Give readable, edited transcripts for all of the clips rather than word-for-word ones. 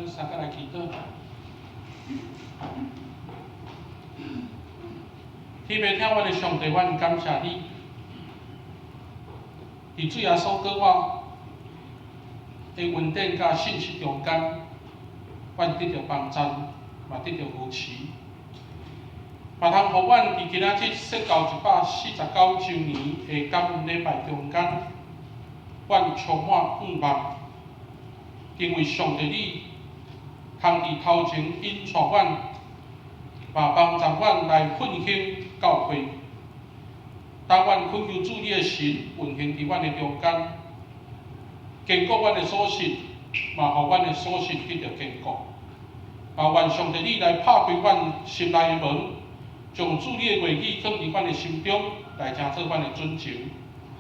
咱三个来祈祷。天父听阮的上帝，阮感谢你，伫主耶稣跟我的恩典甲信息中间，阮得到帮助，嘛得到扶持，嘛通互阮伫今仔日说到149周年的感恩礼拜中间，阮充满盼望，因为上帝你通伫头前引带阮，嘛帮助阮来奋兴教会。当阮恳求主你的神运行伫阮的中间，坚固阮的所信，嘛互阮的所信得到坚固。嘛愿上帝你来拍开阮心内的门，将主你的话语放伫阮的心中，来成做阮的准情。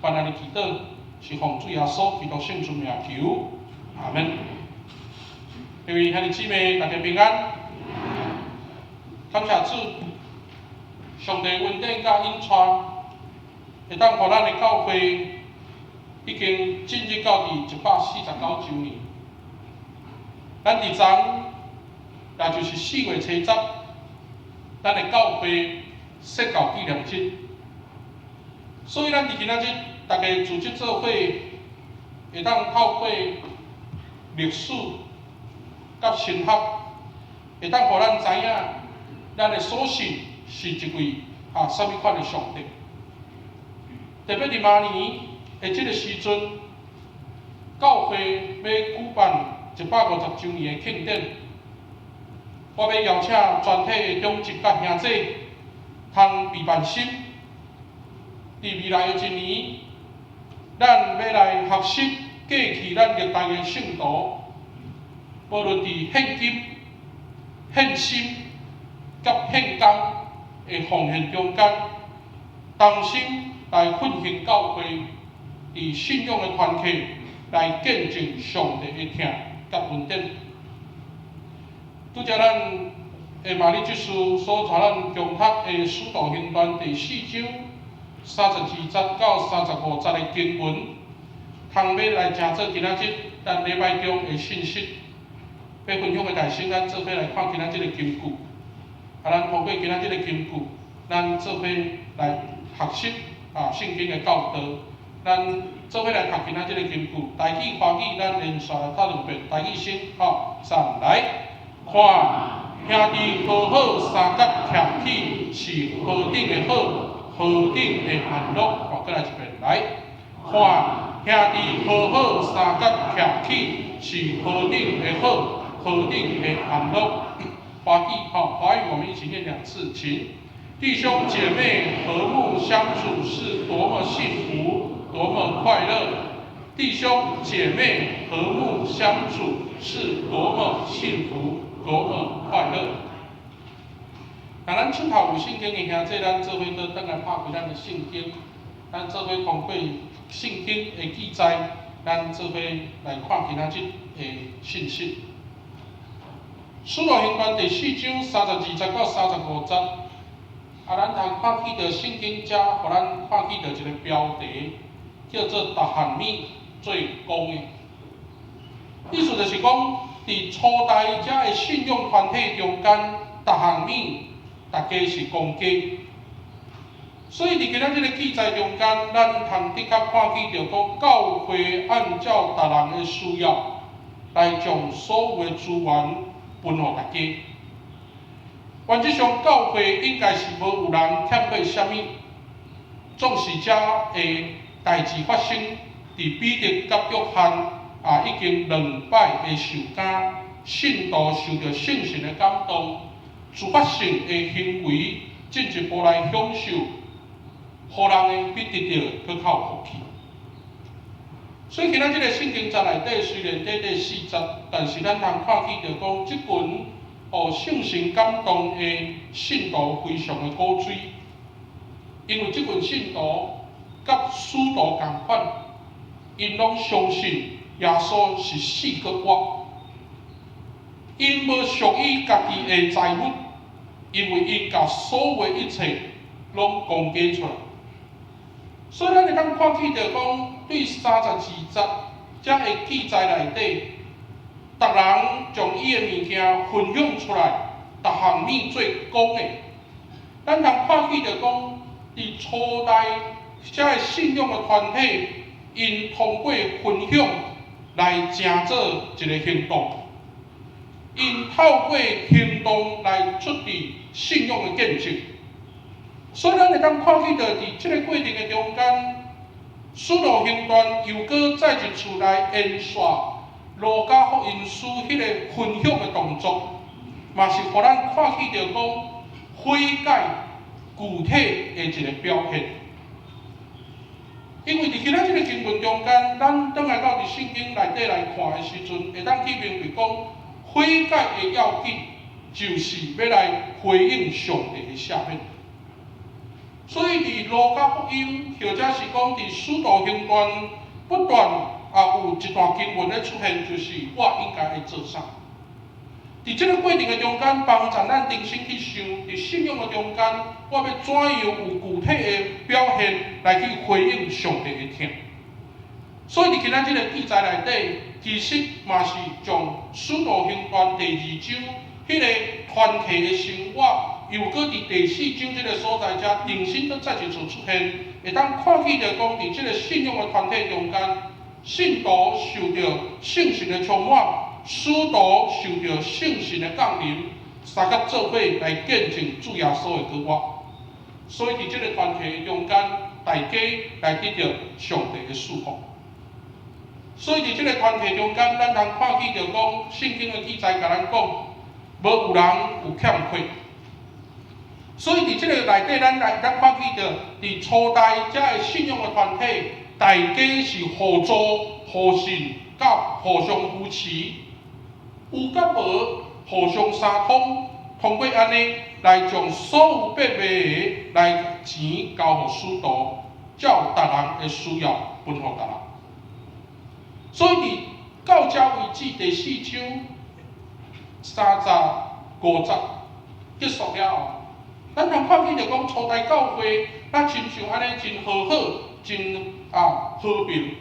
阮安尼祈祷，是奉主耶稣基督圣主名求，阿门。各位兄弟姊妹，大家平安。感谢主，上帝恩典甲恩宠，会当互咱的教会已经进入到第149周年。咱伫昨，也就是4月初10，咱的教会设教纪念日。所以咱伫今仔日，大家组织做伙，会当透过历史甲神学，会当互咱知影，咱的所信是一位什么款的上帝。特别伫明年的这个时阵，教会要举办150周年的庆典，我要邀请全体的长执甲兄弟，通备办心。伫未来的一年，咱要来学习过去咱历代的圣徒，无论伫献金、献心、甲献工的奉献中间，同心来奋兴教会，伫信仰的团契来见证上帝的疼甲恩典。拄则咱的马利基书所传咱中读的《使徒行传》第4章32节到35节的经文，通要来成做今仔日咱礼拜中的信息。要分享的大师，咱做伙来看今仔日的金句。咱通过今仔日的金句，咱做伙来学习圣经的教导。咱做伙来读今仔日的金句。台语、华语，咱连续来读两遍。台语先，3来。看，兄弟好好三角徛起，是何等的好，何等的安乐。再来一遍，来。看，兄弟好好三角徛起，是何等的好，何等的安乐。华语，华语我们一起念2次，请。弟兄姐妹和睦相处是多么幸福，多么快乐！弟兄姐妹和睦相处是多么幸福，多么快乐！咱手头有圣经的兄弟，咱做伙都等来拍开咱的圣经，咱做伙通过圣经的记载，咱做伙来看今仔日的信息。使徒行传第4章32节到35节。咱通看见着圣经遮，互咱看见着一个标题，叫做“逐项物做公的”。意思就是讲，伫初代遮的信仰团体中间，逐项物大家是公家。所以伫今仔日的记载中间，咱通的确看见着讲，教会按照逐人的需要，来将所有的资源分互大家。原则上，教会应该是无有人欠缺啥物，总是遮的代志发生。伫彼得甲约翰已经2摆的受惊，信徒受到圣神的感动，自发性的行为进一步来享受，互人的比得到更较有福气。所以今仔日个圣经节内底虽然短短4节，但是咱通看见着讲，即群圣神感动的信徒非常的高水，因为即群信徒甲使徒同款，因拢相信耶稣是死搁活，因无属于家己的财物，因为因甲所有的一切拢公家出来。所以咱会当看见着讲，对32节遮的记载内底，逐人将伊的物件分享出来，逐项物做讲的。咱通看见着讲，伫初代遮个信仰的团体，因通过分享来成做一个行动，因透过行动来出示信仰的见证。所以咱会当看见着伫即个过程的中间，使徒行传又搁再一次来延续路加福音书迄个分享的动作，嘛是互咱看见着讲悔改具体的一个表现。因为伫今仔即个经文中间，咱转来到伫圣经内底来看的时阵，会当去明白讲，悔改的要紧就是要来回应上帝的赦免。所以伫路加福音，或者是讲伫使徒行传，不断有一段经文咧出现，就是我应该要做啥。伫即个过程的中间，帮助咱重新去想，伫信仰的中间，我要怎样有具体的表现来去回应上帝的听。所以伫今仔即个记载内底，其实嘛是将使徒行传第2章迄个团体的生活。又搁伫第4章即个所在遮，重新搁再一次出现，会当看见着讲，伫即个信仰的团体中间，信徒受到圣神的充满，使徒受到圣神的降临，三甲做伙来见证主耶稣的国活。所以伫即个团体中间，大家来得到上帝的祝福。所以伫即个团体中间，咱通看见着讲，圣经的记载甲咱讲，无有人有欠缺。所以伫即个内底，咱看见着伫初代遮个信仰的团体，大家是互助、互信、甲互相扶持，有甲无互相相通，通过安尼来将所有必卖的来钱交互使徒，照逐人的需要分互逐人。所以伫到遮为止，第4章30、50结束了后。咱通看见着讲，初代教会，咱亲像安尼真和好，真和平。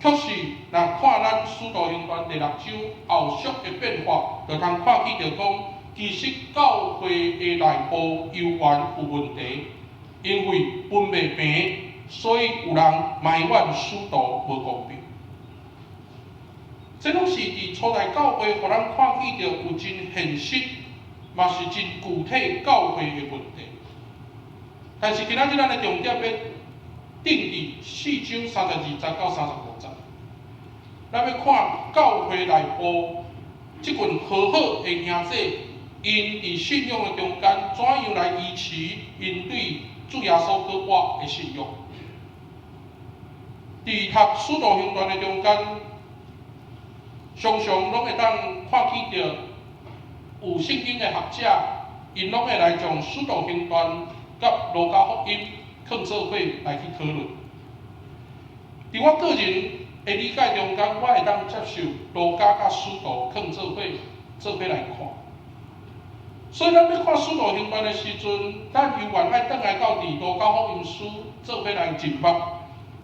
确实，若看咱使徒行传第6章后续的变化，就通看见着讲，其实教会的内部犹原有问题，因为分袂平，所以有人埋怨使徒无公平。这拢是伫初代教会，互咱看见着有真现实。嘛是真具体教会的问题，但是今仔日咱的重点要定伫4章32节到35节，咱要看教会内部即群和好的兄弟，因伫信仰的中间怎样来维持因对主耶稣国活的信仰。伫读使徒行传的中间，常常拢会当看见着。有圣经的学者，因拢会来将使徒行传甲路加福音放做伙来去讨论。伫我个人的理解中间，我会当接受路加甲使徒放做伙来看。所以咱要看使徒行传的时阵，咱犹原爱转来到伫路加福音书做伙来认目，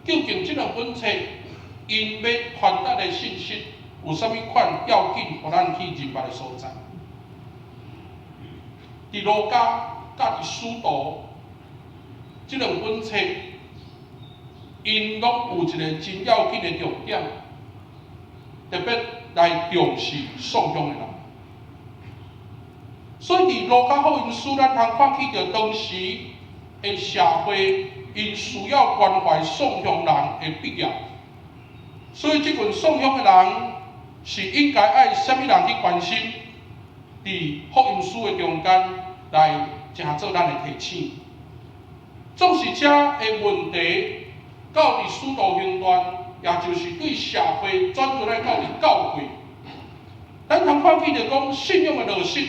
究竟即两本册因要传达的信息有啥物款要紧，互咱去认目的所在。伫路加甲伫使徒即两本册，因拢有一个真要紧的重点，特别来重视送养的人。所以伫路加福音书，咱通看见着当时的社会，因需要关怀送养人的必要。所以即群送养的人是应该爱啥物人去关心？伫福音书的中间来成做咱的提醒。总是遮的问题，到伫使徒行传，也就是对社会转转来到伫教会，咱通看见着讲信仰的落实，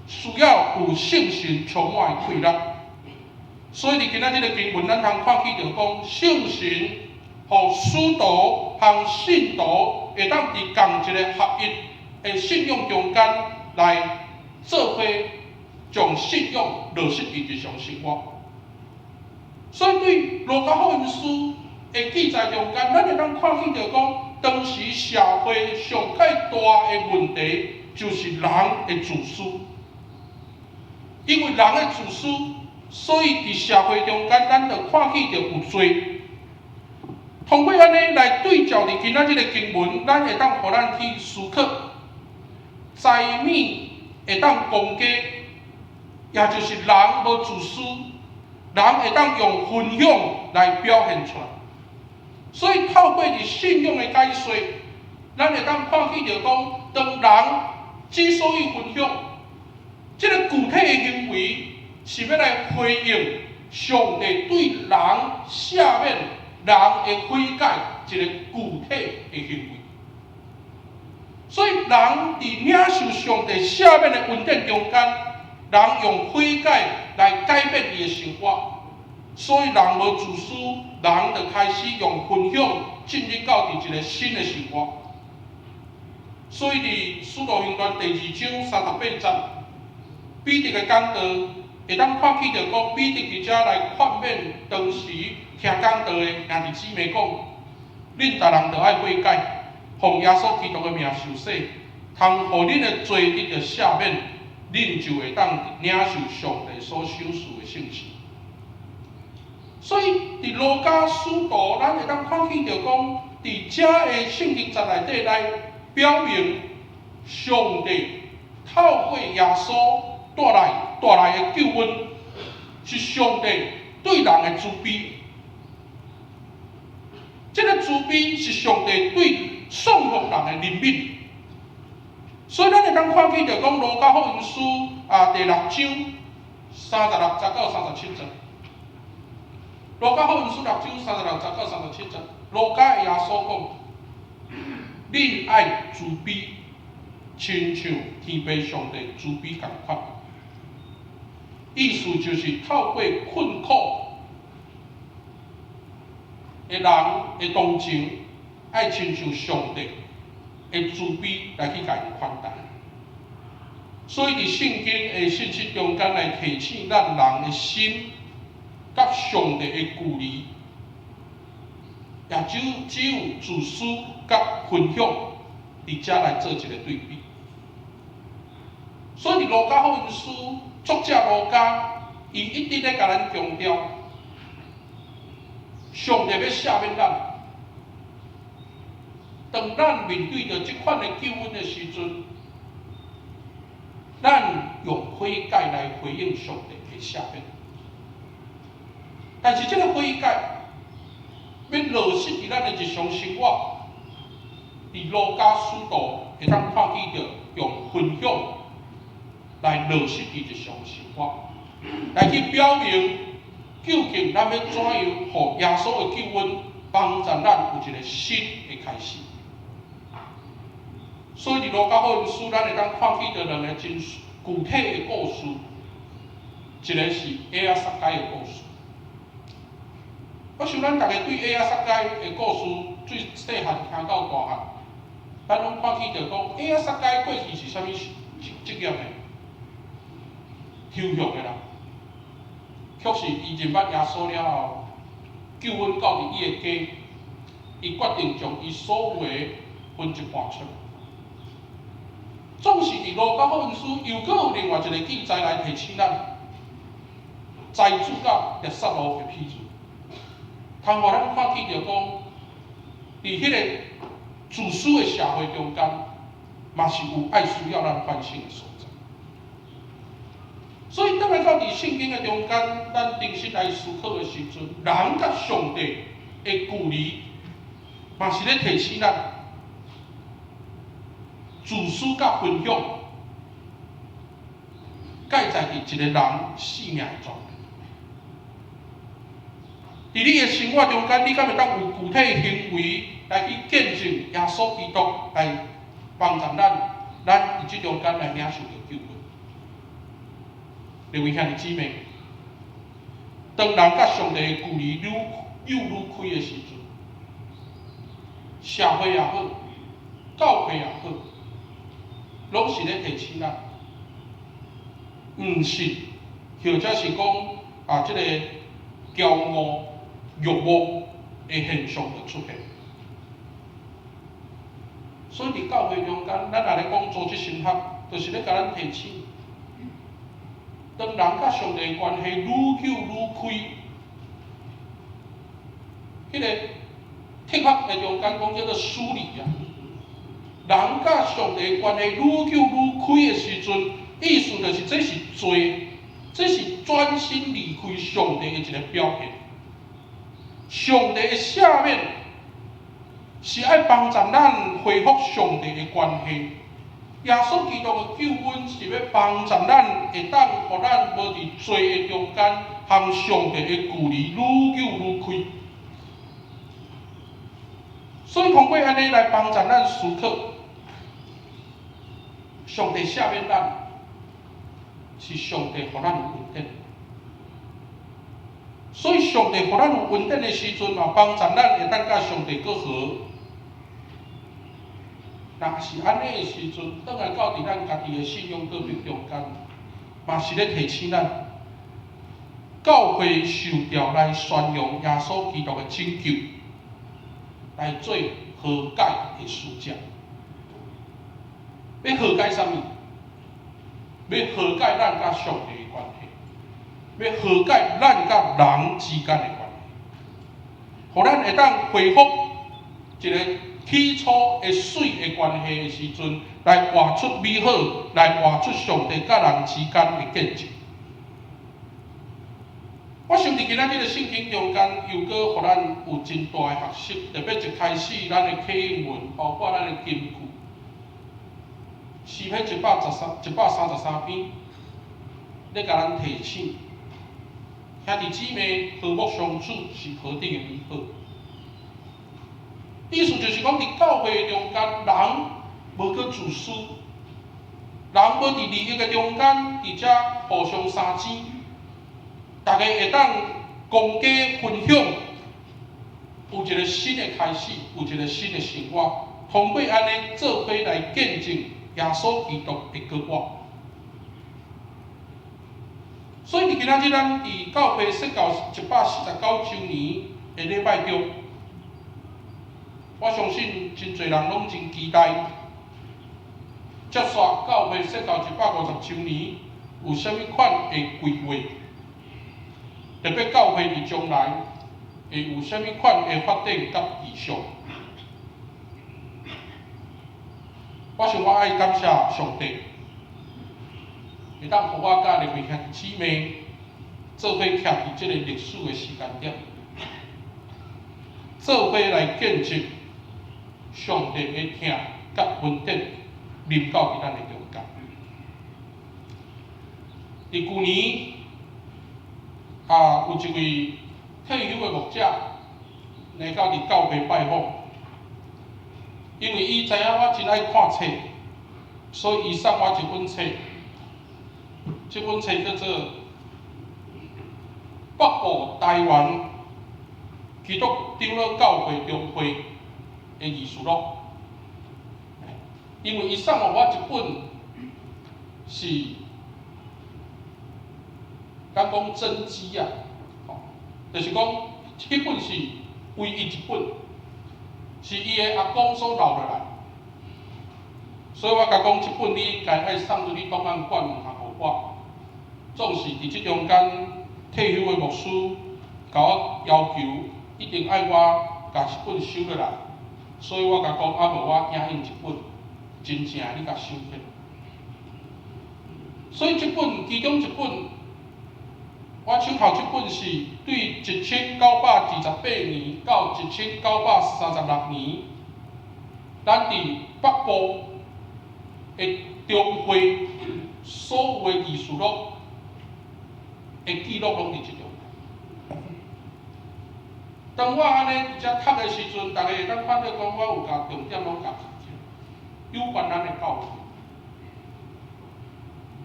需要有圣神充满的开力。所以伫今仔日的经文，咱通看见着讲圣神互使徒和信徒会当伫同一个合一的信仰中间来做伙，将信仰落实伫日常生活。所以对路加福音书的记载中间，咱会当看见着讲，当时社会上介大的问题，就是人的自私。因为人的自私，所以伫社会中间，咱就看见着有罪。通过安尼来对照伫今仔日的经文，咱会当互咱去思考，财米会当公家，也就是人无自私，人会当用分享来表现出来。所以透过伫信仰的解说，咱会当看见着讲，当人之所以分享，这个具体的行为是要来回应上帝对人赦免人的悔改一个具体的行为。所以人伫领受上帝赦免的恩典中间，人用悔改来改变伊的生活。所以人无自私，人就开始用分享进入到一个新的生活。所以伫《使徒行传》第2章38节，彼得的讲道会当看见着讲，彼得伫遮来劝勉当时听讲道的兄弟姊妹讲，恁逐人着爱悔改，奉耶稣基督的名受洗，通互恁的罪得着赦免，恁就会当领受上帝所赏赐的圣事。所以伫路加使徒，咱会当看见着讲，伫遮的圣经节内底来表明，上帝透过耶稣带来的救恩，是上帝对人的慈悲。这个慈悲是上帝对送福人的怜悯。所以咱会当看见着讲，路加福音书第6章36节到37节。路加福音书6章36节到37节，路加的耶稣讲：恁爱慈悲，亲像天父上帝慈悲共款。意思就是透过困苦的人的同情，爱亲像上帝的慈悲来去甲因款待。所以伫圣经的信息中间来提醒咱人的心，甲上帝的距离，也只有自私甲分享，伫遮来做一个对比。所以路加福音书作者路加，伊一直咧甲咱强调，上帝要赦免咱。当咱面对着即款的救恩的时阵，咱用悔改来回应上帝的赦免。但是这个悔改要落实伫咱的日常生活，伫路加使徒会当看见着用分享来落实伫日常生活，来去表明究竟咱要怎样互耶稣的救恩帮助咱有一个新的开始。所以伫路加福音书，咱会当看见着两个真具体的故事，一个是埃亚撒该的故事。我想咱大家对埃亚撒该的故事最细汉听到大汉，咱拢看见着讲埃亚撒该过去是啥物职业的？抽象的人。却是伊认捌耶稣了后，救恩到伫伊的家，伊决定将伊所有的分一半出来。总是伫路加福音书又搁有另外一个记载来提醒咱，财主甲列撒罗的譬喻，通互咱看见着讲，伫迄个自私的社会中间，嘛是有爱需要咱反省的所在。所以，当来到伫圣经的中间，咱定心来思考的时阵，人甲上帝的距离，嘛是咧提醒咱。自私甲分享，介在伫一个人生命中。伫你的生活中间，你敢会当有具体的行为来去见证耶稣基督来帮助咱伫即中间来领受到救恩。各位兄弟姊妹，当人甲上帝的距离愈开的时阵，社会也好，教会也好，拢是咧提醒咱，毋是，或者是讲即个骄傲、欲望的现象就出现。所以伫教会中间，咱若咧讲组织神学，就是咧甲咱提醒，当人甲上帝的关系愈久愈开，迄个铁学的中间讲叫做疏离啊。人甲上帝的关系愈久愈开的时阵，意思就是这是罪，这是专心离开上帝的一个表现。上帝的赦免是爱帮助咱恢复上帝的关系。耶稣基督的救恩是要帮助咱，会当互咱无伫罪的中间，和上帝的距离愈久愈开。所以通过安尼来帮助咱思考，上帝赦免咱，是上帝互咱有恩典。所以上帝互咱有恩典的时阵，嘛帮助咱会当甲上帝搁和。若是安尼的时阵，倒来到伫咱家己的信仰个别中间，嘛是咧提醒咱，教会受调来宣扬耶稣基督的拯救，来做和解的使者。要和解啥物？要和解咱甲上帝的关系，要和解咱甲人之间的关系，互咱会当恢复一个起初的水的关系的时阵，来活出美好，来活出上帝甲人之间的见证。我想伫今仔日的圣经中间，又搁互咱有真大的学习，特别一开始咱的启应文，包括咱的金句，诗篇133篇，咧甲咱提醒，兄弟姊妹和睦相处是何等的美好。意思就是讲，伫教会中间，人无去自私，人无伫利益的中间，伫遮互相相争，大家会当公家分享，有一个新的开始，有一个新的生活。通过安尼做伙来见证耶稣基督的国我。所以伫今仔日，咱伫教会设教149周年的礼拜中，我相信真侪人拢真期待，接续教会设教150周年有啥物款的规划，特别教会伫将来会有啥物款的发展甲意向。我想我爱感谢上帝，会当互我甲另外兄弟姊妹做伙徛伫即个历史的时间点，做伙来见证上帝的疼甲恩典临到伫咱的中间。伫去年有一位退休的牧者来到伫教会拜访，因为伊知影我真爱看册，所以伊送我一本册。这本册叫做《北部台湾基督长老教会中会的议事录》。因为伊送互我一本是，咱讲真迹啊，就是讲迄本是唯一一本，是伊的阿公所留落来。所以我甲讲，即本你应该爱送入你档案馆下互我。总是伫即中间退休的牧师甲我要求，一定爱我甲一本收落来。所以我甲讲，无我影印一本，真正你甲收起来。所以即本其中一本，我手头即本是对1928年到1936年，咱伫北部的中会所有的议事录的记录拢伫即中。当我安尼伫遮读的时阵，大家会当看到讲，我有甲重点拢甲有关咱的教会。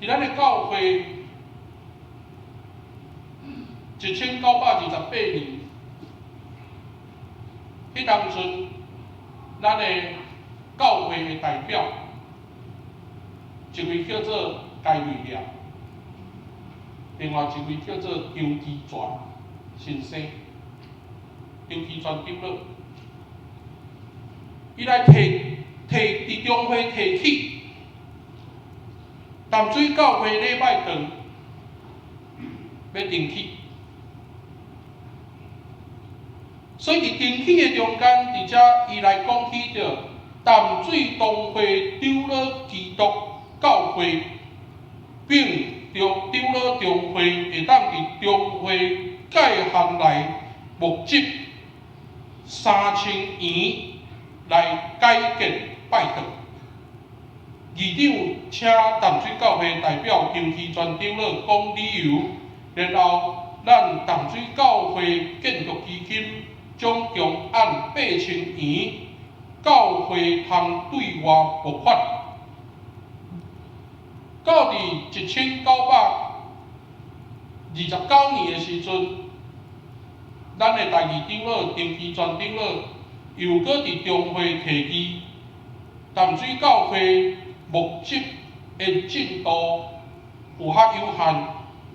伫咱的教会，1928年，迄当阵，咱的教会的代表，一位叫做戴瑞良，另外一位叫做张基全先生，张基全长老，伊来提伫中会提起淡水教会礼拜堂要登起，所以伫登起的中间，伫遮伊来讲起着淡水东会长老基督教会，并着长老中会会当伫中会界限内募集3000元来改建拜堂。议长请淡水教会代表张其全长老讲理由，然后咱淡水教会建筑基金总共按8000元，教会通对外拨款。到伫1929年的时阵，咱的代议长老张其全长老又搁伫中会提议，淡水教会募集的进度有较有限，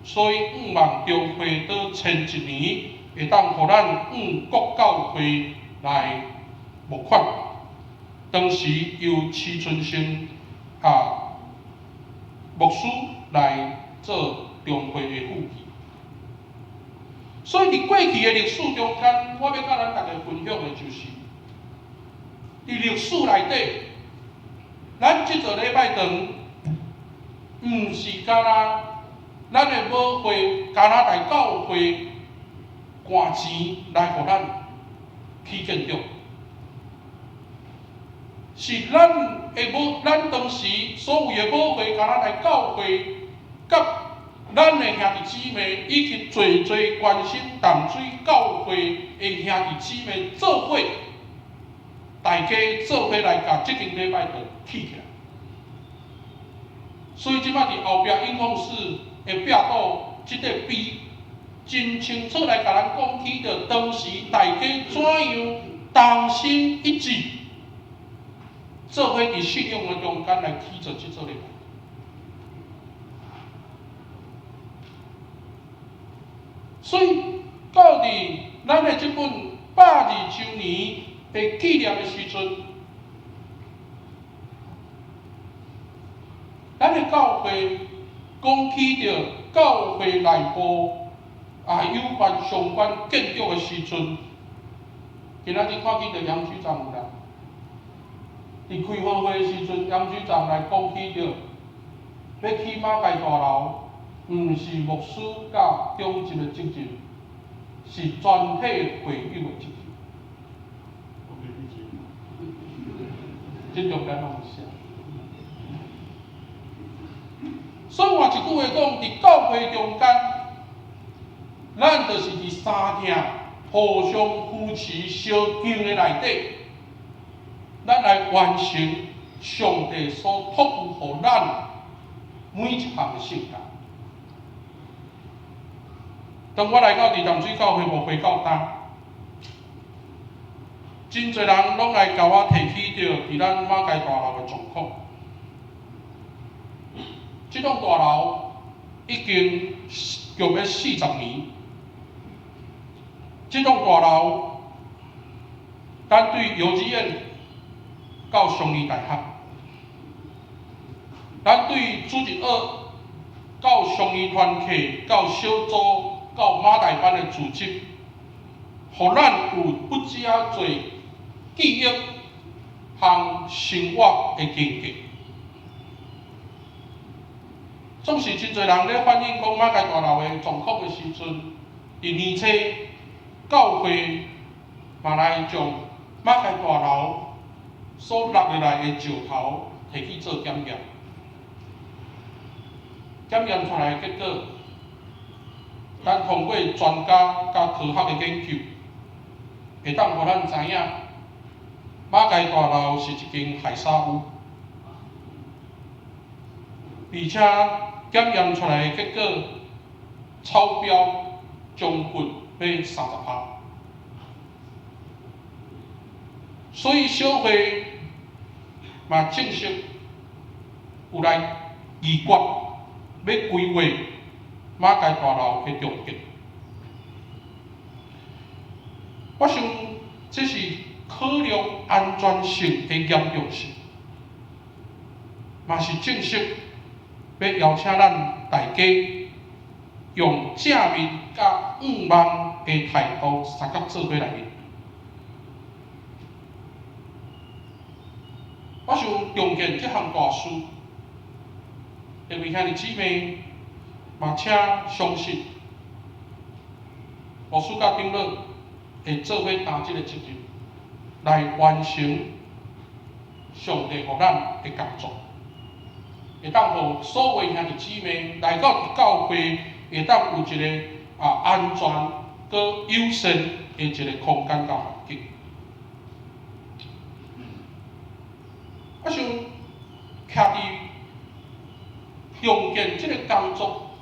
所以望中会多签1年，会当互咱各教会来募款。当时由施春生牧师来做中会的副议。所以伫过去的历史中间，我要甲咱大家分享的就是，伫历史内底，咱即座礼拜堂，毋是干那咱的母会加拿大教会捐钱来互咱起建筑，是咱当时所有的母会加拿大教会，甲咱的兄弟姊妹以及最关心淡水教会的兄弟姊妹做伙，大家做伙来甲即间礼拜堂起起来。所以即摆伫后壁影像室会壁倒即个碑，真清楚来甲咱讲起着当时大家怎样同心一致，做伙伫信仰的中间来起做即座礼拜。所以到伫咱的即本120周年的纪念的时阵，咱的教会讲起着教会内部有关相关建筑的时阵，今仔日看见着杨局长有来，伫开好会的时阵，杨局长来讲起着要起马街大楼。毋是牧师甲中职的责任，是全体会友的责任。即中间拢有写。所以换一句话讲，伫教会中间，咱就是伫三厅互相扶持、相敬的内底，咱来完成上帝所托付互咱每一项的圣工。当我来到伫淡水教会无回到当，真侪人拢来甲我提起着伫咱马街大楼的状况。即栋大楼已经用了40年。即栋大楼，咱对幼稚园到商业大学，咱对主日学到商业团体到小组。到马大班的组织，互咱有不只侪记忆和生活的经验。总是真侪人咧反映讲马街大楼的状况的时阵，伫年初教会嘛来将马街大楼所落下来的石头摕去做检验，检验出来的结果。咱通过专家甲科学的研究，会当互咱知影，马街大楼是一间海沙屋，而且检验出来的结果超标将近要30%。所以小会嘛正式有来议决，要规划。马街大楼的重建，我想这是考量安全性的严重性。嘛是正式要邀请咱大家用正面甲5万的态度三角做伙来面。我想重建这项大事，各位兄弟姊妹，嘛请相信，牧师甲长老会做伙担这个责任，来完成上帝互咱的工作，会当互所有兄弟姊妹来到教会，会当有一个安全佮友善的一个空间甲环境。我想，徛伫重建这个工作、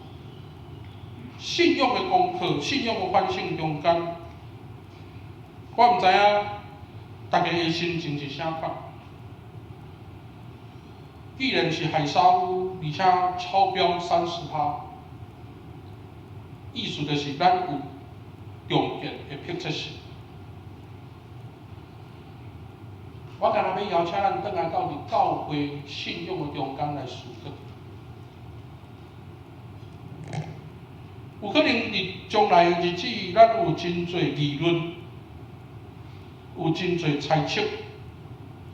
信仰的功课、信仰的反省中间，我毋知影大家的心情是啥款。既然是海沙屋，而且超标30%，意思就是咱有重建的迫切性。我今日要邀请咱转来到伫教会信仰的中间来思考。有可能伫将来的日子，咱有真侪议论，有真侪猜测，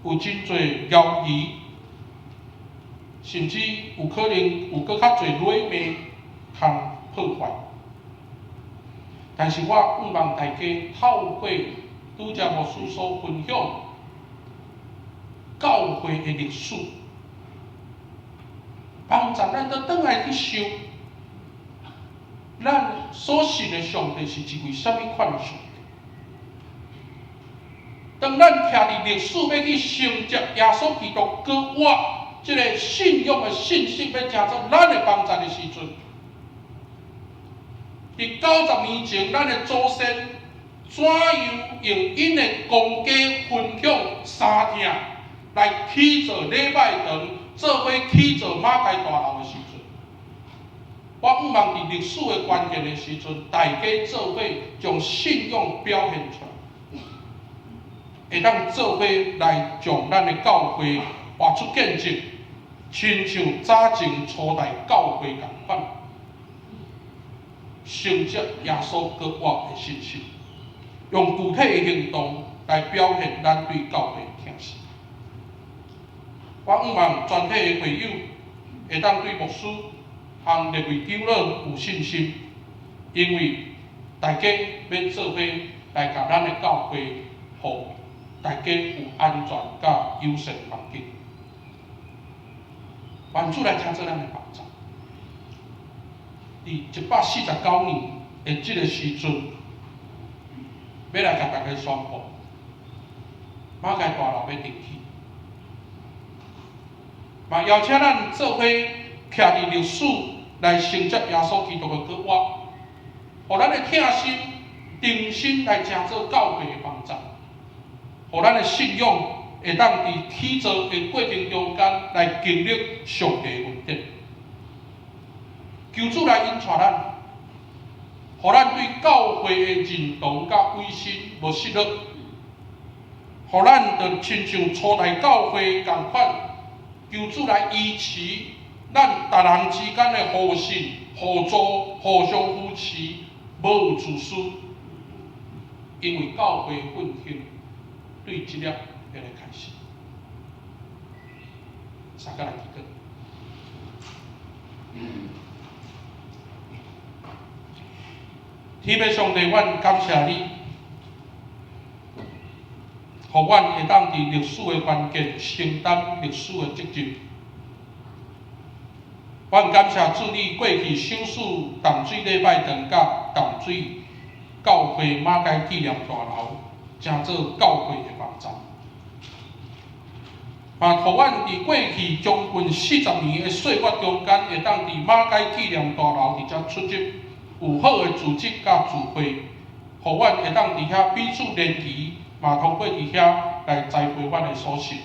有真侪谣言，甚至有可能有搁较侪伪骂通破坏。但是我希望大家透过拄则牧师所分享教会的历史，帮助咱倒转来去想，咱所信的上帝是一位什么款的上帝？当咱徛伫历史要去承接耶稣基督搁我这个信仰的信息要成做咱的帮助的时阵，伫90年前，咱的祖先怎样用因的公家分享三听来起造礼拜堂，做伙起造马街大楼的时阵，我希望伫历史的关键的时阵，大家做伙将信仰表现出来，会当做伙来将咱的教会活出见证，亲像早前初代教会同款，承接耶稣搁活的信息，用具体的行动来表现咱对教会的疼惜。我希望全体的会友会当对牧师和列位长老有信心，因为大家要做伙来甲咱的教会，互大家有安全甲友善环境。愿主来听做咱的帮助。伫149年的这个时阵，要来甲大家宣布，马街大楼要停起。嘛邀请咱做伙徛伫历史来承接耶稣基督的搁活，互咱的疼心、定心来成做教会的帮助，互咱的信仰会当伫起造的过程中间来经历上帝的恩典。求主来引带咱，互咱对教会的认同甲委身无失落，互咱就亲像初代教会同款。求主来医治咱逐人之间的互信、互助、互相扶持，无有自私。因为教会奋兴对这粒要来开始。三个来祈祷。天父上帝，阮感谢你，互阮会当伫历史的关键承担历史的责任。阮感谢主，你过去首次淡水礼拜堂甲淡水教会马街纪念大楼，成做教会的网站。嘛，互阮伫过去将近40年的岁月中间，会当伫马街纪念大楼伫遮出入，有好的组织甲聚会，互阮会当伫遐彼此联谊，嘛通过伫遐来栽培阮的所信。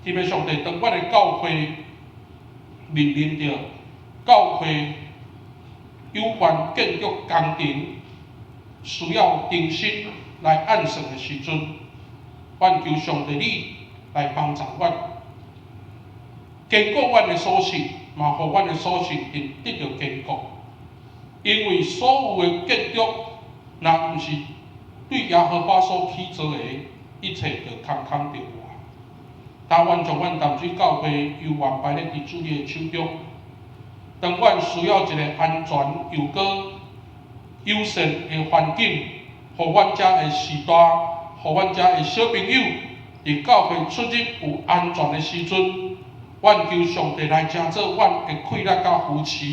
天父上帝，当阮的教会面临着教会有关建筑工程需要重新来按算的时阵，阮求上帝你来帮助阮，坚固阮的所信，嘛，互阮的所信能得到坚固。因为所有的建筑，若毋是对耶和华所起造的，一切就空空着活。当阮将阮淡水教会又完摆咧伫主你的手中，当阮需要一个安全又搁友善的环境，互阮遮的时代，互阮遮的小朋友伫教会出入有安全的时阵，阮求上帝来成做阮的气力甲扶持，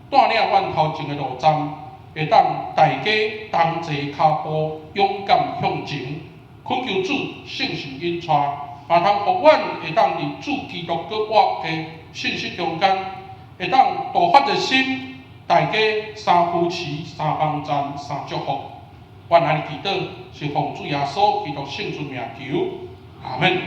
带领阮头前的路站，会当大家同齐脚步勇敢向前，恳求主圣神引带，嘛通互阮会当伫主基督搁活的信息中间，会当大发热心，大家三扶持、三帮赞、三祝福。阮安尼祈祷，是奉主耶稣基督圣尊名求，阿门。